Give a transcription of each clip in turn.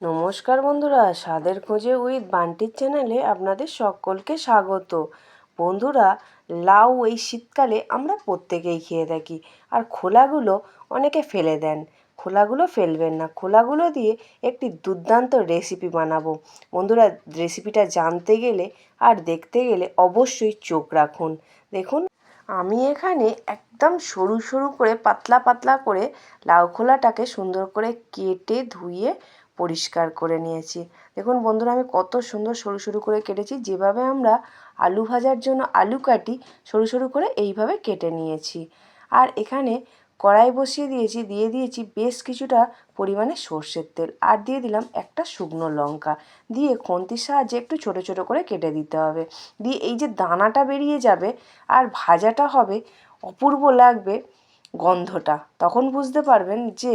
নমস্কার বন্ধুরা, স্বাদের খোঁজে উইথ বান্টির চ্যানেলে আপনাদের সকলকে স্বাগত। বন্ধুরা, লাউ এই শীতকালে আমরা প্রত্যেকেই খেয়ে থাকি। আর খোলাগুলো অনেকে ফেলে দেন। খোলাগুলো ফেলবেন না, খোলাগুলো দিয়ে একটি দুর্দান্ত রেসিপি বানাবো। বন্ধুরা, রেসিপিটা জানতে গেলে আর দেখতে গেলে অবশ্যই চোখ রাখুন। দেখুন, আমি এখানে একদম সরু সরু করে পাতলা পাতলা করে লাউ খোলাটাকে সুন্দর করে কেটে ধুয়ে পরিষ্কার করে নিয়েছি। দেখুন বন্ধুরা, আমি কত সুন্দর সরু সরু করে কেটেছি। যেভাবে আমরা আলু ভাজার জন্য আলু কাটি, সরু সরু করে এইভাবে কেটে নিয়েছি। আর এখানে কড়াই বসিয়ে দিয়েছি, দিয়ে দিয়েছি বেশ কিছুটা পরিমাণে সর্ষের তেল, আর দিয়ে দিলাম একটা শুকনো লঙ্কা। দিয়ে খুন্তির সাহায্যে একটু ছোটো ছোটো করে কেটে দিতে হবে। দিয়ে এই যে দানাটা বেরিয়ে যাবে আর ভাজাটা হবে, অপূর্ব লাগবে গন্ধটা, তখন বুঝতে পারবেন যে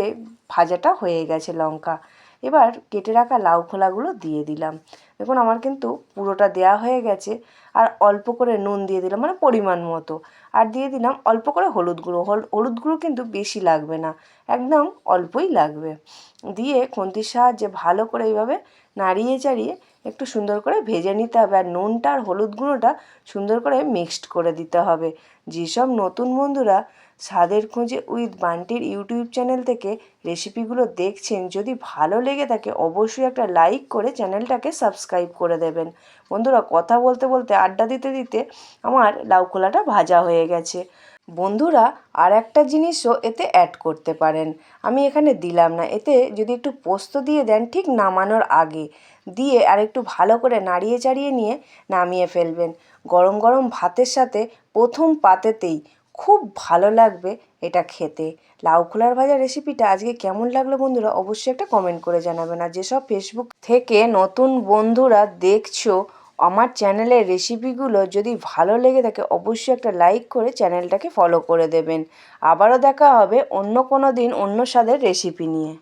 ভাজাটা হয়ে গেছে লঙ্কা। এবার কেটে রাখা লাউ খোলাগুলো দিয়ে দিলাম। দেখুন, আমার কিন্তু পুরোটা দেওয়া হয়ে গেছে। আর অল্প করে নুন দিয়ে দিলাম, মানে পরিমাণ মতো। আর দিয়ে দিলাম অল্প করে হলুদ গুঁড়ো। হলুদ গুঁড়ো কিন্তু বেশি লাগবে না, একদম অল্পই লাগবে। দিয়ে খুন্তির সাহায্যে ভালো করে এইভাবে নাড়িয়ে চাড়িয়ে একটু সুন্দর করে ভেজে নিতে হবে। আর নুনটা আর হলুদ গুঁড়োটা সুন্দর করে মিক্সড করে দিতে হবে। যেসব নতুন বন্ধুরা স্বাদের খোঁজে উইথ বান্টির ইউটিউব চ্যানেল থেকে রেসিপিগুলো দেখছেন, যদি ভালো লেগে থাকে অবশ্যই একটা লাইক করে চ্যানেলটাকে সাবস্ক্রাইব করে দেবেন। বন্ধুরা, কথা বলতে বলতে আড্ডা দিতে দিতে আমার লাউ খোলাটা ভাজা হয়ে গেছে। বন্ধুরা, আর একটা জিনিসও এতে অ্যাড করতে পারেন, আমি এখানে দিলাম না। এতে যদি একটু পোস্ত দিয়ে দেন ঠিক নামানোর আগে, দিয়ে আর একটু ভালো করে নাড়িয়ে চাড়িয়ে নিয়ে নামিয়ে ফেলবেন। গরম গরম ভাতের সাথে প্রথম পাতেতেই খুব ভালো লাগবে এটা খেতে। লাউ খোলার ভাজা রেসিপিটা আজকে কেমন লাগলো বন্ধুরা, অবশ্যই একটা কমেন্ট করে জানাবেন। আর যেসব ফেসবুক থেকে নতুন বন্ধুরা দেখছো আমার চ্যানেলের রেসিপিগুলো, যদি ভালো লেগে থাকে অবশ্যই একটা লাইক করে চ্যানেলটাকে ফলো করে দেবেন। আবারও দেখা হবে অন্য কোনো দিন অন্য স্বাদের রেসিপি নিয়ে।